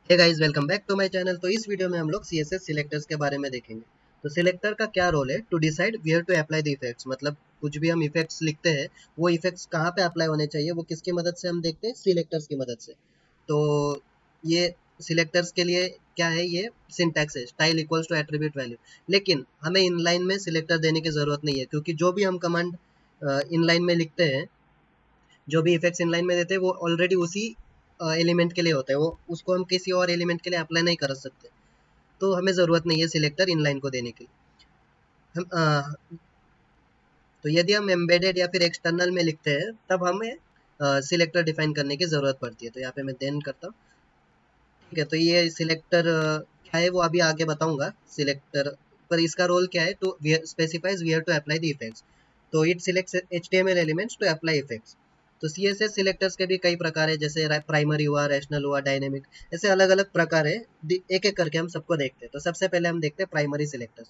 Hey guys, welcome back to my channel. तो इस video में हम लोग सीएसएस सिलेक्टर्स के बारे में देखेंगे। तो सिलेक्टर का क्या रोल है to decide where to apply the effects, मतलब कुछ भी हम इफेक्ट्स लिखते हैं वो इफेक्ट्स कहाँ पे अप्लाई होने चाहिए, वो किसकी मदद से हम देखते हैं, सिलेक्टर्स की मदद से। तो ये सिलेक्टर्स के लिए क्या है, ये सिंटैक्स है, style equals to attribute value. लेकिन हमें इनलाइन में सिलेक्टर देने की जरूरत नहीं है, क्योंकि जो भी हम कमांड इनलाइन में लिखते हैं, जो भी इफेक्ट्स इनलाइन में देते हैं वो ऑलरेडी उसी एलिमेंट के लिए होता है, वो उसको हम किसी और एलिमेंट के लिए अप्लाई नहीं कर सकते। तो हमें ज़रूरत नहीं है सिलेक्टर इनलाइन को देने की। हम तो यदि हम एम्बेडेड या फिर एक्सटर्नल में लिखते हैं तब हमें सिलेक्टर डिफाइन करने की ज़रूरत पड़ती है। तो यहाँ पे मैं देन करता हूँ। ठीक है, तो ये सिलेक्टर क्या है वो अभी आगे बताऊंगा। सिलेक्टर पर इसका रोल क्या है, to specifies where to apply the effects. तो it selects HTML elements to apply effects. तो सीएसएस सिलेक्टर्स के भी कई प्रकार है, जैसे प्राइमरी हुआ, रैशनल हुआ, डायनेमिक, ऐसे अलग अलग प्रकार है। एक एक करके हम सबको देखते हैं। तो सबसे पहले हम देखते हैं प्राइमरी सिलेक्टर्स।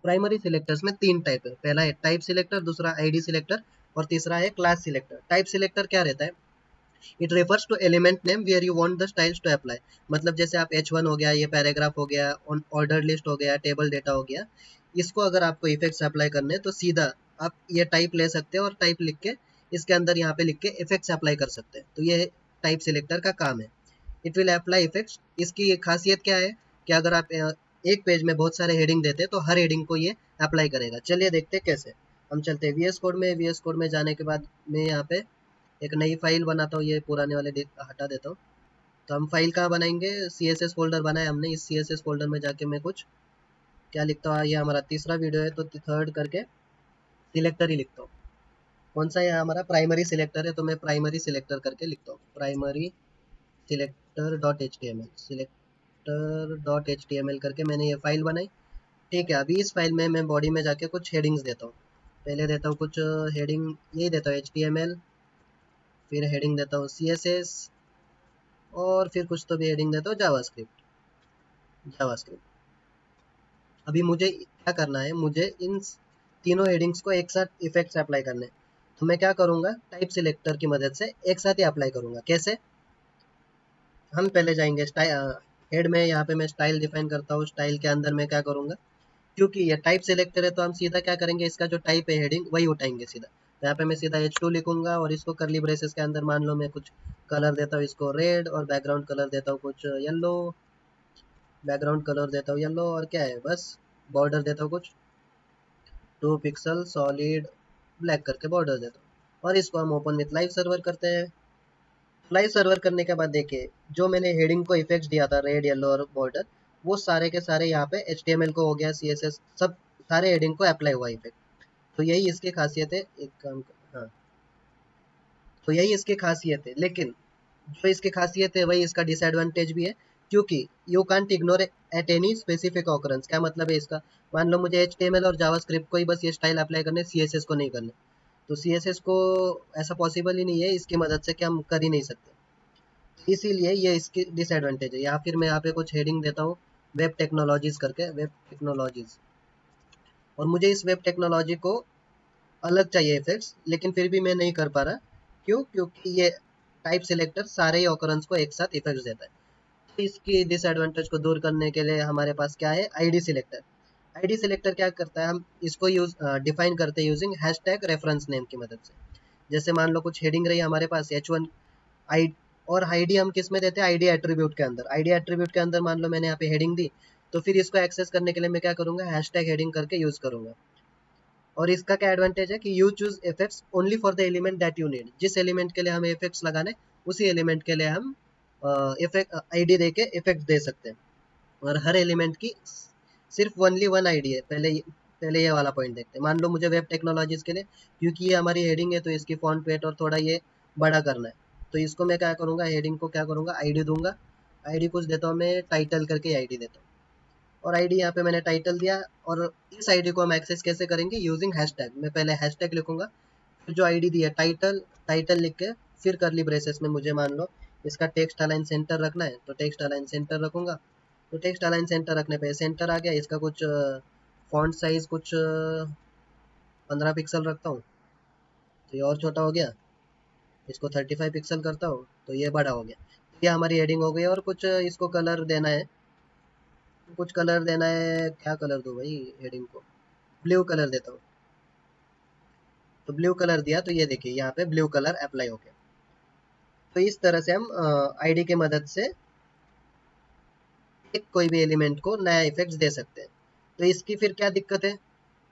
प्राइमरी सिलेक्टर्स में तीन टाइप है। पहला है टाइप सिलेक्टर, दूसरा आईडी सिलेक्टर और तीसरा है क्लास सिलेक्टर। टाइप सिलेक्टर क्या रहता है, it refers to element name where you want the styles to apply. मतलब जैसे आप H1 हो गया, ये पैराग्राफ हो गया, ऑर्डर लिस्ट हो गया, टेबल डेटा हो गया, इसको अगर आपको इफेक्ट्स अप्लाई करने हैं तो सीधा आप ये टाइप ले सकते हैं और टाइप लिख के इसके अंदर यहाँ पे लिख के इफेक्ट्स अप्लाई कर सकते हैं। तो ये टाइप सिलेक्टर का काम है। It will apply effects. इसकी खासियत क्या है कि अगर आप एक पेज में बहुत सारे हेडिंग देते हैं तो हर हेडिंग को ये अप्लाई करेगा। चलिए देखते हैं कैसे। हम चलते हैं वीएस कोड में। वीएस कोड में जाने के बाद मैं यहाँ पे एक नई फाइल बनाता हूँ। ये पुराने वाले हटा देता हूँ। तो हम फाइल कहाँ बनाएंगे, सी एस एस फोल्डर बनाया हमने। इस सी एस एस फोल्डर में जाके मैं कुछ क्या लिखता हूँ, ये हमारा तीसरा वीडियो है तो थर्ड करके सिलेक्टर ही लिखता हूँ। कौन सा, ये हमारा प्राइमरी सिलेक्टर है तो मैं प्राइमरी सिलेक्टर करके लिखता हूँ। Primary selector dot H T M L, selector dot H T M L करके मैंने ये फाइल बनाई। ठीक है, अभी इस फाइल में मैं बॉडी में जाके कुछ हेडिंग्स देता हूँ। पहले देता हूँ कुछ हेडिंग, यही देता हूँ एच टी एम एल, फिर हेडिंग देता हूँ सी एस एस, और फिर कुछ तो भी हेडिंग देता हूँ जावास्क्रिप्ट। जावास्क्रिप्ट। अभी मुझे क्या करना है, मुझे इन तीनों हेडिंग्स को एक साथ इफेक्ट्स अप्लाई करने हैं। तो मैं क्या करूँगा, टाइप सिलेक्टर की मदद से एक साथ ही अप्लाई करूँगा। कैसे, हम पहले जाएंगे स्टाइल हेड में। यहाँ पे मैं स्टाइल डिफाइन करता हूँ। स्टाइल के अंदर मैं क्या करूँगा, क्योंकि ये टाइप सिलेक्टर है तो हम सीधा क्या करेंगे, इसका जो टाइप है हेडिंग वही उठाएंगे सीधा। तो यहाँ पे मैं सीधा H2 लिखूंगा और इसको करली ब्रेसेस के अंदर मान लो मैं कुछ कलर देता हूँ, इसको रेड, और बैकग्राउंड कलर देता हूँ कुछ येलो। बैकग्राउंड कलर देता हूँ येलो, और क्या है, बस बॉर्डर देता हूँ कुछ 2 पिक्सल सॉलिड ब्लैक करके बॉर्डर देता हूँ। और इसको हम ओपन विथ लाइव सर्वर करते हैं। लाइव सर्वर करने के बाद देखिए, जो मैंने हेडिंग को इफेक्ट्स दिया था रेड, येलो और बॉर्डर, वो सारे के सारे यहाँ पे HTML को हो गया, CSS, सब सारे हेडिंग को अप्लाई हुआ इफेक्ट। तो यही इसकी खासियत है। एक काम हाँ, तो यही इसकी खासियत है। लेकिन जो इसकी खासियत है वही इसका डिसएडवांटेज भी है, क्योंकि you can't ignore at any specific occurrence. क्या मतलब है इसका, मान लो मुझे HTML और जावास्क्रिप्ट को ही बस ये स्टाइल अप्लाई करने, CSS को नहीं करने। तो CSS को ऐसा पॉसिबल ही नहीं है, इसकी मदद से क्या हम कर ही नहीं सकते। इसीलिए ये इसकी डिसएडवांटेज है। या फिर मैं यहाँ पे कुछ हेडिंग देता हूँ वेब टेक्नोलॉजीज करके, वेब टेक्नोलॉजीज, और मुझे इस वेब टेक्नोलॉजी को अलग चाहिए इफेक्ट्स, लेकिन फिर भी मैं नहीं कर पा रहा। क्यों, क्योंकि ये टाइप सिलेक्टर सारे ही ऑकरेंस को एक साथ इफेक्ट्स देता है। तो इसकी डिसएडवांटेज को दूर करने के लिए हमारे पास क्या है, आईडी सिलेक्टर। आईडी सिलेक्टर क्या करता है, हम इसको यूज डिफाइन करते हैं यूजिंग हैशटैग रेफरेंस नेम की मदद से। जैसे मान लो कुछ हेडिंग रही हमारे पास H1 आई, और आईडी हम किस में देते हैं, आईडी एट्रीब्यूट के अंदर। आईडी एट्रीब्यूट के अंदर मान लो मैंने यहाँ पे हेडिंग दी, तो फिर इसको एक्सेस करने के लिए मैं क्या करूंगा, हैशटैग हेडिंग करके यूज करूंगा। और इसका क्या एडवांटेज है कि you choose effects only for the element that you need. जिस एलिमेंट के लिए हमें इफेक्ट्स लगाने, उसी एलिमेंट के लिए हम इफेक्ट आईडी दे के इफेक्ट दे सकते हैं। और हर एलिमेंट की सिर्फ ओनली वन आईडी है। पहले ये वाला पॉइंट देखते हैं। मान लो मुझे वेब टेक्नोलॉजीज के लिए, क्योंकि ये हमारी हेडिंग है तो इसकी फॉन्ट वेट और थोड़ा ये बड़ा करना है, तो इसको मैं क्या करूँगा, हेडिंग को क्या करूँगा, आईडी दूंगा। आईडी कुछ देता हूँ मैं, टाइटल करके आईडी देता हूँ। और आईडी यहाँ पे मैंने टाइटल दिया। और इस आईडी को हम एक्सेस कैसे करेंगे, यूजिंग हैशटैग। मैं पहले हैशटैग लिखूंगा, फिर जो आईडी दी है टाइटल, टाइटल लिख के फिर करली ब्रेसेस में मुझे मान लो इसका टेक्स्ट अलाइन सेंटर रखना है, तो टेक्स्ट अलाइन सेंटर रखूंगा। तो टेक्स्ट अलाइन सेंटर रखने पे सेंटर आ गया। इसका कुछ फॉन्ट साइज कुछ 15 पिक्सल रखता हूँ, तो ये और छोटा हो गया। इसको 35 पिक्सल करता हूँ तो ये बड़ा हो गया। ये हमारी हेडिंग हो गई और कुछ इसको कलर देना है, कुछ कलर देना है। क्या कलर दूं भाई हेडिंग को? ब्लू कलर देता हूँ। तो ब्लू कलर दिया तो ये देखिए यहाँ पे ब्लू कलर अप्लाई हो गया। तो इस तरह से हम आईडी की मदद से एक कोई भी एलिमेंट को नया इफेक्ट दे सकते हैं। तो इसकी फिर क्या दिक्कत है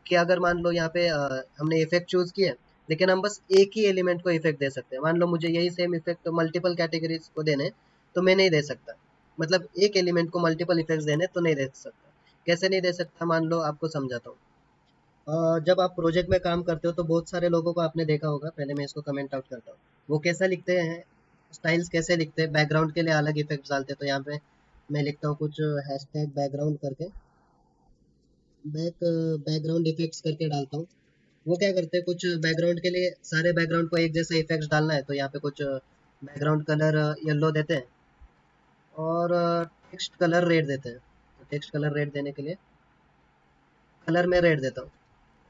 कि अगर मान लो यहाँ पे हमने इफेक्ट चूज किया लेकिन हम बस एक ही एलिमेंट को इफेक्ट दे सकते हैं। मान लो मुझे यही सेम इफेक्ट मल्टीपल कैटेगरीज को देने तो मैं नहीं दे सकता। मतलब एक एलिमेंट को मल्टीपल इफेक्ट्स देने तो नहीं दे सकता। कैसे नहीं दे सकता? मान लो आपको समझाता हूँ। जब आप प्रोजेक्ट में काम करते हो तो बहुत सारे लोगों को आपने देखा होगा। पहले मैं इसको कमेंट आउट करता हूँ। वो कैसा लिखते हैं, स्टाइल्स कैसे लिखते हैं, बैकग्राउंड के लिए अलग इफेक्ट्स डालते हैं। तो यहाँ पे मैं लिखता हूँ कुछ हैशटैग बैकग्राउंड करके, बैकग्राउंड इफेक्ट्स करके डालता हूँ। वो क्या करते हैं, कुछ बैकग्राउंड के लिए सारे बैकग्राउंड को एक जैसा इफेक्ट्स डालना है तो यहाँ पे कुछ बैकग्राउंड कलर येलो देते हैं और टेक्स्ट कलर रेड देते हैं। तो टेक्स्ट कलर रेड देने के लिए कलर में रेड देता हूँ।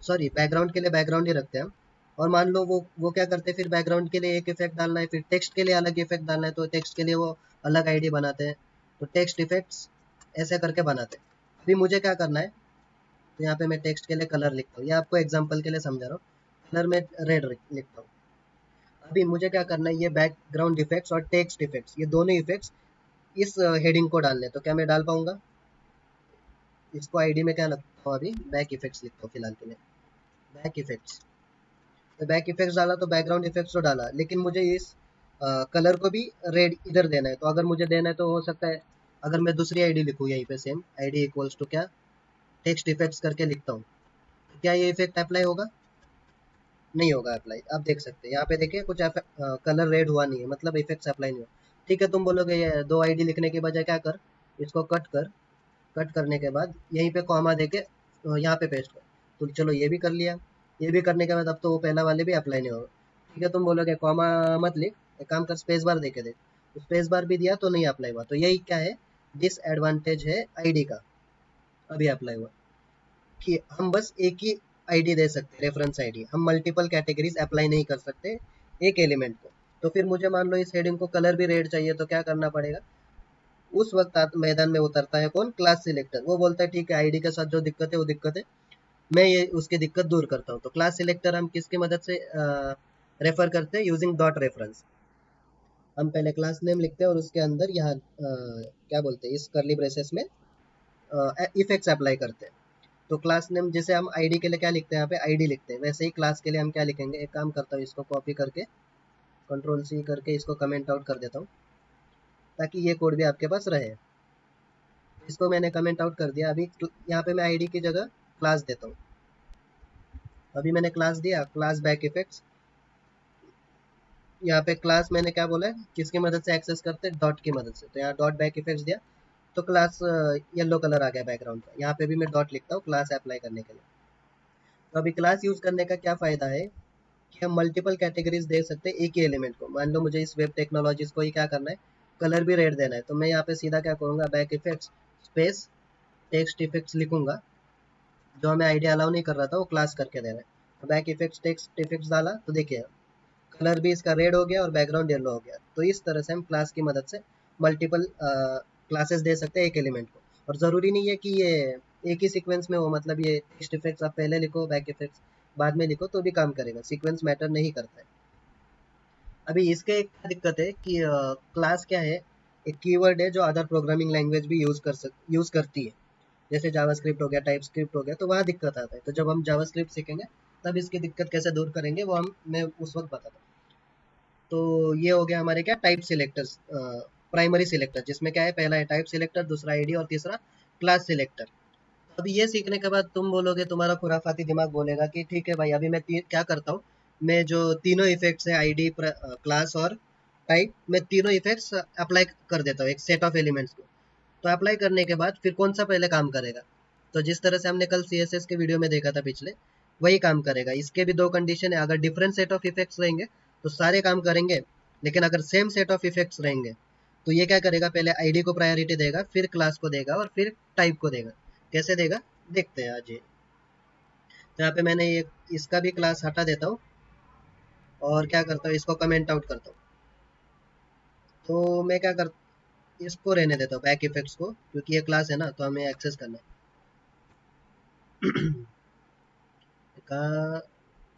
सॉरी, बैकग्राउंड के लिए बैकग्राउंड ही रखते हैं हम। और मान लो वो क्या करते हैं, फिर बैकग्राउंड के लिए एक इफेक्ट डालना है, फिर टेक्स्ट के लिए अलग इफेक्ट डालना है तो टेक्स्ट के लिए वो अलग आईडी बनाते हैं। तो टेक्स्ट इफेक्ट्स ऐसे करके बनाते हैं। अभी मुझे क्या करना है, तो यहाँ पे मैं टेक्स्ट के लिए कलर लिखता हूँ। ये आपको एग्जाम्पल के लिए समझा रहा हूँ। कलर में रेड लिखता हूँ। अभी मुझे क्या करना है, ये बैकग्राउंड इफेक्ट्स और टेक्स्ट इफेक्ट्स ये दोनों इफेक्ट्स इस हेडिंग को डालने। तो क्या मैं डाल पाऊंगा? इसको आईडी में क्या लिखता हूँ, अभी बैक इफेक्ट्स लिखता हूँ फिलहाल के लिए। बैक इफेक्ट्स, तो बैक इफेक्ट्स डाला तो बैकग्राउंड इफेक्ट्स तो डाला, लेकिन मुझे इस कलर को भी रेड इधर देना है। तो अगर मुझे देना है तो हो सकता है अगर मैं दूसरी आईडी लिखूँ यहीं पे सेम आईडी इक्वल्स टू क्या टेक्स्ट इफेक्ट्स करके लिखता हूँ, तो क्या ये इफेक्ट अप्लाई होगा? नहीं होगा अप्लाई। आप देख सकते हैं यहाँ पे देखिए कुछ कलर रेड हुआ नहीं है, मतलब इफेक्ट्स अप्लाई नहीं हुआ। ठीक है, तुम बोलोगे ये दो आईडी लिखने के बजाय क्या कर, इसको कट कर। कट करने के बाद यहीं पे कॉमा देके यहाँ पे पेस्ट कर। तो चलो ये भी कर लिया। ये भी करने के बाद अब तो वो पहला वाले भी अप्लाई नहीं होगा। ठीक है, तुम बोलोगे कॉमा मत लिख, एक काम कर स्पेस बार देके देख। स्पेस बार भी दिया तो नहीं अप्लाई हुआ। तो यही क्या है, डिसएडवांटेज है आईडी का। अभी अप्लाई हुआ कि हम बस एक ही आईडी दे सकते हैं, रेफरेंस आईडी। हम मल्टीपल कैटेगरीज अप्लाई नहीं कर सकते एक एलिमेंट को। तो फिर मुझे मान लो इस हेडिंग को कलर भी रेड चाहिए तो क्या करना पड़ेगा? उस वक्त मैदान में उतरता है कौन? Class selector. वो बोलता है ठीक है, आईडी के साथ जो दिक्कत है वो दिक्कत है, मैं ये उसकी दिक्कत दूर करता हूँ। तो क्लास सिलेक्टर हम किसकी मदद से रेफर करते हैं? Using dot reference. हम पहले क्लास नेम लिखते हैं और उसके अंदर यहाँ क्या बोलते हैं, इस करली ब्रेसेस में इफेक्ट्स अप्लाई करते हैं। तो क्लास नेम जैसे हम आईडी के लिए क्या लिखते हैं, यहाँ पे आईडी लिखते हैं, वैसे ही क्लास के लिए हम क्या लिखेंगे। एक काम करता हूँ, इसको कॉपी करके कंट्रोल सी करके इसको कमेंट आउट कर देता हूँ ताकि ये कोड भी आपके पास रहे। इसको मैंने कमेंट आउट कर दिया। अभी यहाँ पे मैं आईडी की जगह क्लास देता हूँ। अभी मैंने क्लास दिया, क्लास बैक इफेक्ट्स। यहाँ पे क्लास मैंने क्या बोला है, किसकी मदद से एक्सेस करते हैं? डॉट की मदद से। तो यहाँ डॉट बैक इफेक्ट्स दिया तो क्लास येलो कलर आ गया बैकग्राउंड का। यहाँ पे भी मैं डॉट लिखता हूँ क्लास अप्लाई करने के लिए। तो अभी क्लास यूज करने का क्या फायदा है कि हम मल्टीपल कैटेगरीज दे सकते हैं एक ही एलिमेंट को। मान लो मुझे इस वेब टेक्नोलॉजीज को ही क्या करना है, कलर भी रेड देना है। तो मैं यहाँ पे सीधा क्या करूँगा, back effects space text effects लिखूंगा। जो हमें आईडिया अलाउ नहीं कर रहा था वो क्लास करके दे रहा है। तो बैक इफेक्ट्स टेक्स्ट इफेक्ट्स डाला तो देखिए कलर भी इसका रेड हो गया और बैकग्राउंड येलो हो गया। तो इस तरह से हम क्लास की मदद से मल्टीपल क्लासेस दे सकते हैं एक एलिमेंट को। और ज़रूरी नहीं है कि ये एक ही सीक्वेंस में हो, मतलब ये टेक्स्ट इफेक्ट्स आप पहले लिखो बैक इफेक्ट्स बाद में लिखो तो भी काम करेगा, सीक्वेंस मैटर नहीं करता है। अभी इसके एक दिक्कत है कि क्लास क्या है, एक कीवर्ड है जो अदर प्रोग्रामिंग लैंग्वेज भी यूज़ करती है। जैसे जावास्क्रिप्ट हो गया, टाइपस्क्रिप्ट हो गया, तो वहाँ दिक्कत आता है। तो जब हम जावास्क्रिप्ट सीखेंगे तब इसकी दिक्कत कैसे दूर करेंगे वो मैं उस वक्त बताता हूँ। तो ये हो गया हमारे क्या टाइप सिलेक्टर्स, प्राइमरी सिलेक्टर, जिसमें क्या है, पहला है टाइप सिलेक्टर, दूसरा आईडी और तीसरा क्लास सिलेक्टर। अब ये सीखने के बाद तुम बोलोगे, तुम्हारा खुराफाती दिमाग बोलेगा कि ठीक है भाई, अभी मैं क्या करता हूँ, मैं जो तीनों इफेक्ट्स है आईडी क्लास और टाइप, मैं तीनों इफेक्ट्स अप्लाई कर देता हूँ एक सेट ऑफ एलिमेंट्स को। तो अप्लाई करने के बाद फिर कौन सा पहले काम करेगा? तो जिस तरह से हमने कल CSS के वीडियो में देखा था पिछले, वही काम करेगा। इसके भी दो कंडीशन है, अगर डिफरेंट सेट ऑफ इफेक्ट्स रहेंगे तो सारे काम करेंगे, लेकिन अगर सेम सेट ऑफ इफेक्ट्स रहेंगे तो ये क्या करेगा, पहले आईडी को प्रायोरिटी देगा, फिर क्लास को देगा और फिर टाइप को देगा। कैसे देगा देखते हैं आज ये। तो यहाँ पे मैंने ये इसका भी क्लास हटा देता हूँ और क्या करता हूँ, इसको कमेंट आउट करता हूँ। तो मैं क्या कर इसको रहने देता हूँ बैक इफेक्ट्स को, क्योंकि ये क्लास है ना तो हमें एक्सेस करना है। का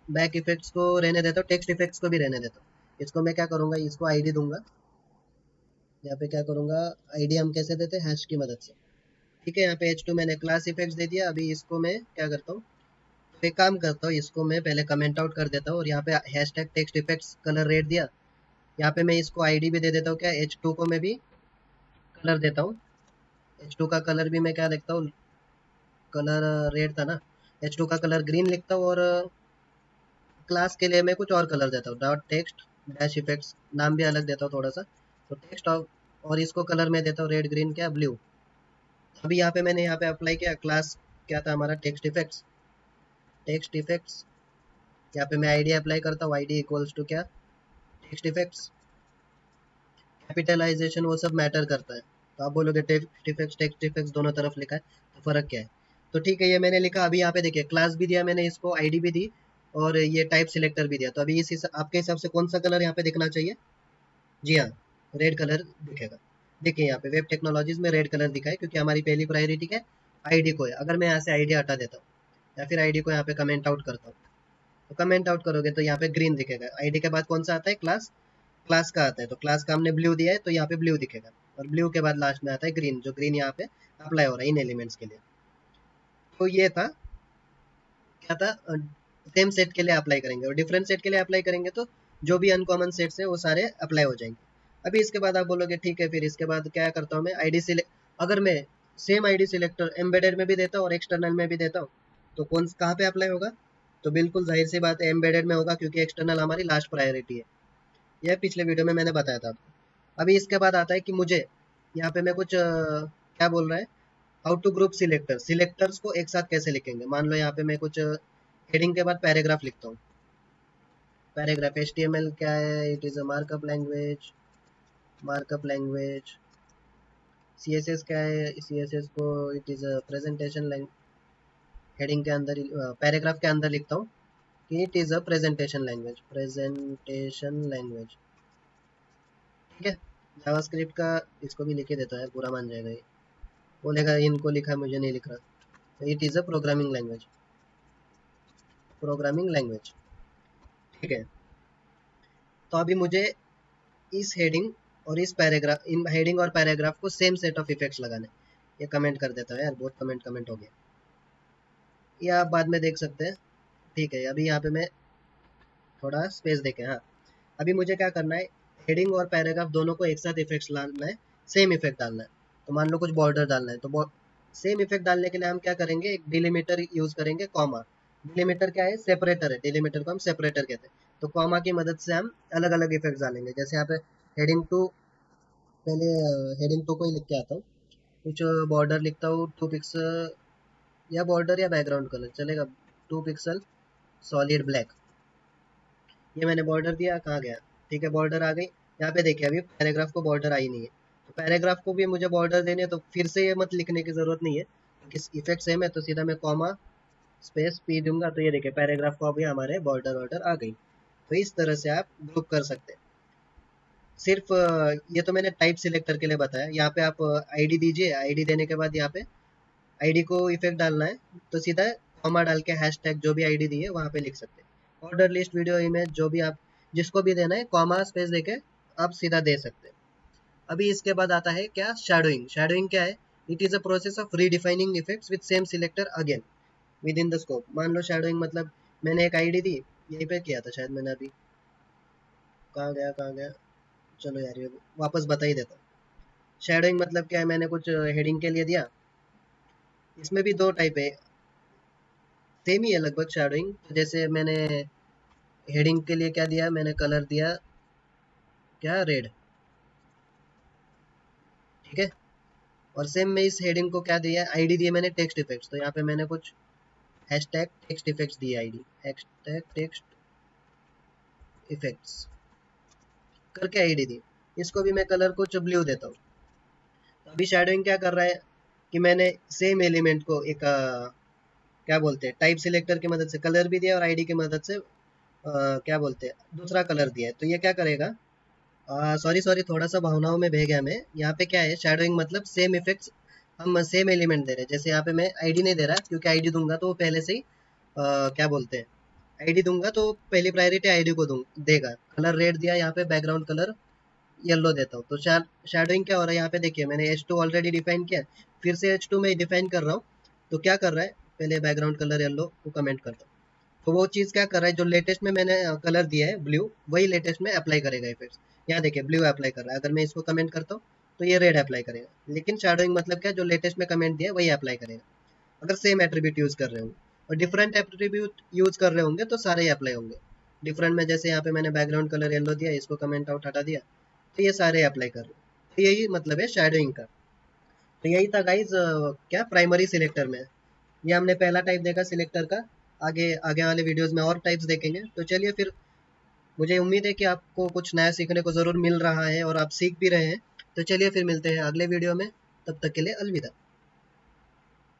बैक इफेक्ट्स को रहने देता हूँ, टेक्स्ट इफेक्ट्स को भी रहने देता हूँ। इसको मैं क्या करूँगा, इसको आईडी दूंगा। यहाँ पे क्या करूँगा, आईडी हम कैसे देते हैं, हैश की मदद से। ठीक है, यहाँ पे h2 मैंने क्लास इफेक्ट्स दे दिया। अभी इसको मैं क्या करता हूँ, तो एक काम करता हूँ, इसको मैं पहले कमेंट आउट कर देता हूँ और यहाँ पे hash tag text effects colour red दिया। यहाँ पे मैं इसको आईडी भी दे देता हूँ, क्या h2 को मैं भी कलर देता हूँ। h2 का कलर भी मैं क्या देखता हूँ, कलर रेड था ना, h2 का कलर ग्रीन लिखता हूँ। और क्लास के लिए मैं कुछ और कलर देता हूँ, डॉट टेक्स्ट डैश इफेक्ट्स, नाम भी अलग देता हूँ थोड़ा सा। तो टेक्स्ट और इसको कलर में देता हूँ रेड ग्रीन क्या ब्लू। अभी यहाँ पे मैंने यहाँ पे अप्लाई किया, क्लास क्या था हमारा, टेक्स्ट इफेक्ट्स। टेक्स्ट इफेक्ट्स यहाँ पे मैं आईडी अप्लाई करता हूँ, आईडी इक्वल्स टू क्या, टेक्स्ट इफेक्ट्स। कैपिटलाइजेशन वो सब मैटर करता है, तो आप बोलोगे टेक्स्ट इफेक्ट्स दोनों तरफ लिखा है तो फर्क क्या है। तो ठीक है, ये मैंने लिखा। अभी यहाँ पे देखिए क्लास भी दिया मैंने इसको, आईडी भी दी और ये टाइप सिलेक्टर भी दिया। तो अभी आपके हिसाब से कौन सा कलर यहाँ पे दिखना चाहिए, जी हाँ, रेड कलर दिखेगा। देखिए यहाँ पे वेब टेक्नोलॉजीज में रेड कलर दिखा है, क्योंकि हमारी पहली प्रायोरिटी है आईडी को है। अगर मैं यहाँ से आईडी हटा देता हूँ या फिर आईडी को यहाँ पे कमेंट आउट करता हूँ, तो कमेंट आउट करोगे तो यहाँ पे ग्रीन दिखेगा। आईडी के बाद कौन सा आता है, क्लास। क्लास का आता है, तो क्लास का हमने ब्लू दिया है तो यहाँ पे ब्लू दिखेगा। और ब्लू के बाद लास्ट में आता है ग्रीन, जो ग्रीन यहाँ पे अप्लाई हो रहा है इन एलिमेंट्स के लिए। तो ये था, क्या था, सेम सेट के लिए अप्लाई करेंगे और डिफरेंट सेट के लिए अप्लाई करेंगे तो जो भी अनकॉमन सेट्स है वो सारे अप्लाई हो जाएंगे। अभी इसके बाद आप बोलोगे ठीक है, फिर इसके बाद क्या करता हूँ मैं, आईडी सिलेक्ट। अगर मैं सेम आईडी सिलेक्टर एम्बेडेड में भी देता हूँ और एक्सटर्नल में भी देता हूँ, तो कौन कहाँ पे अप्लाई होगा, तो बिल्कुल जाहिर सी बात है एम्बेडेड में होगा, क्योंकि एक्सटर्नल हमारी लास्ट प्रायोरिटी है। यह पिछले वीडियो में मैंने बताया था आपको। अभी इसके बाद आता है कि मुझे यहाँ पे मैं कुछ क्या बोल रहा है, how to group selector, selectors को एक साथ कैसे लिखेंगे। मान लो यहाँ पे मैं कुछ हेडिंग के बाद पैराग्राफ लिखता हूँ। पैराग्राफ HTML क्या है, it is a markup language. Markup language CSS क्या है, CSS को it is a presentation language. Heading के अंदर पैराग्राफ के अंदर लिखता हूँ कि it is a presentation language, presentation language. ठीक है, जावास्क्रिप्ट का इसको भी लिख के देता है, पूरा मान जाएगा ये। बोलेगा इनको लिखा है, मुझे नहीं लिख रहा। It is a programming language, programming language. ठीक है, तो अभी मुझे इस हेडिंग और इस पैराग्राफ, इन हेडिंग और पैराग्राफ को सेम सेट ऑफ इफेक्ट्स लगाने। ये कमेंट कर देता है यार, बहुत कमेंट हो गया, ये आप बाद में देख सकते हैं। ठीक है, अभी यहाँ पे मैं थोड़ा स्पेस देके, हाँ अभी मुझे क्या करना है, हेडिंग और पैराग्राफ दोनों को एक साथ इफेक्ट्स डालना है, सेम इफेक्ट डालना है। तो मान लो कुछ बॉर्डर डालना है, तो सेम इफेक्ट डालने के लिए हम क्या करेंगे, एक डिलीमीटर यूज करेंगे, कॉमा। डिलीमीटर क्या है, सेपरेटर है, डिलीमीटर को हम सेपरेटर कहते हैं। तो कॉमा की मदद से हम अलग अलग इफेक्ट डालेंगे। जैसे यहाँ पे हेडिंग टू, पहले हेडिंग टू को ही लिख के आता हूँ। कुछ बॉर्डर लिखता हूँ 2 पिक्सल, या बॉर्डर या बैकग्राउंड कलर चलेगा, 2 पिक्सल सॉलिड ब्लैक। ये मैंने बॉर्डर दिया, कहाँ गया, ठीक है बॉर्डर आ गई। यहाँ पे देखिए अभी पैराग्राफ को बॉर्डर आई नहीं है, तो पैराग्राफ को भी मुझे बॉर्डर देने हैं, तो फिर से ये मत लिखने की ज़रूरत नहीं है, क्योंकि इफेक्ट सेम है। तो सीधा मैं कॉमा स्पेस पी दूंगा, तो ये देखिए पैराग्राफ को अभी हमारे बॉर्डर वॉर्डर आ गई। तो इस तरह से आप ग्रुप कर सकते हैं। सिर्फ ये तो मैंने टाइप सिलेक्टर के लिए बताया। यहाँ पे आप आईडी दीजिए, आईडी देने के बाद यहाँ पे आईडी को इफेक्ट डालना है, तो सीधा कॉमा डाल के हैश टैग जो भी आईडी दी है वहाँ पे लिख सकते हैं। ऑर्डर लिस्ट, वीडियो, इमेज, जो भी आप जिसको भी देना है, कॉमा स्पेस देके आप सीधा दे सकते हैं। अभी इसके बाद आता है क्या, शैडोइंग। शैडोइंग क्या है, it is a process of redefining effects with same selector again with in the scope. मान लो शैडोइंग मतलब मैंने एक आईडी दी, यहीं पे किया था शायद मैंने, अभी कहाँ गया, चलो यार ये वापस बता ही देता हूँ। शैडोइंग मतलब क्या है, मैंने कुछ हेडिंग के लिए दिया। इसमें भी दो टाइप है, सेम ही है लगभग शैडोइंग। तो जैसे मैंने हेडिंग के लिए क्या दिया, मैंने कलर दिया क्या, रेड। ठीक है, और सेम में इस हेडिंग को क्या दिया, आईडी दिया मैंने टेक्स्ट इफेक्ट्स। तो यहाँ पे मैंने कुछ हैशटैग टेक्स्ट इफेक्ट्स दिए, आईडी हैशटैग टेक्स्ट इफेक्ट्स करके आईडी दी। इसको भी मैं कलर कुछ ब्लू देता हूँ। तो अभी शैडोइंग क्या कर रहा है कि मैंने सेम एलिमेंट को एक क्या बोलते हैं, टाइप सिलेक्टर की मदद से कलर भी दिया और आईडी की मदद से क्या बोलते हैं दूसरा कलर दिया है। तो ये क्या करेगा, सॉरी सॉरी, थोड़ा सा भावनाओं में बह गया मैं। यहाँ पे क्या है, शैडोइंग मतलब सेम इफेक्ट्स हम सेम एलिमेंट दे रहे हैं। जैसे यहाँ पे मैं आईडी नहीं दे रहा, क्योंकि आईडी दूंगा तो वो पहले से ही क्या बोलते हैं, आईडी दूंगा तो पहली प्रायोरिटी आईडी को देगा। कलर रेड दिया, यहाँ पे बैकग्राउंड कलर येलो देता हूँ। तो शैडोइंग क्या हो रहा है यहाँ पे देखिए, मैंने H2 ऑलरेडी डिफाइन किया, फिर से H2 में डिफाइन कर रहा हूँ। तो क्या कर रहा है, पहले बैकग्राउंड कलर येलो को कमेंट करता हूँ। तो वो चीज़ क्या कर रहा है, जो लेटेस्ट में मैंने कलर दिया है ब्लू, वही लेटेस्ट में अप्लाई करेगा इफेक्ट्स। यहाँ देखिए ब्लू अप्लाई कर रहा है, अगर मैं इसको कमेंट करता हूँ तो ये रेड अप्लाई करेगा। लेकिन शैडोइंग मतलब क्या, जो लेटेस्ट में कमेंट दिया है वही अप्लाई करेगा, अगर सेम एट्रीब्यूट यूज कर रहे होंगे। और डिफरेंट एट्रीब्यूट यूज कर रहे होंगे तो सारे ही अप्लाई होंगे। डिफरेंट में जैसे यहाँ पे मैंने बैकग्राउंड कलर येलो दिया, इसको कमेंट आउट हटा दिया, तो ये सारे अप्लाई कर रहे हैं। तो यही मतलब है शैडोइंग का। तो यही था गाइज, क्या प्राइमरी सिलेक्टर में। ये हमने पहला टाइप देखा सिलेक्टर का। आगे आगे वाले वीडियोस में और टाइप्स देखेंगे। तो चलिए फिर, मुझे उम्मीद है कि आपको कुछ नया सीखने को ज़रूर मिल रहा है और आप सीख भी रहे हैं। तो चलिए फिर मिलते हैं अगले वीडियो में, तब तक के लिए अलविदा।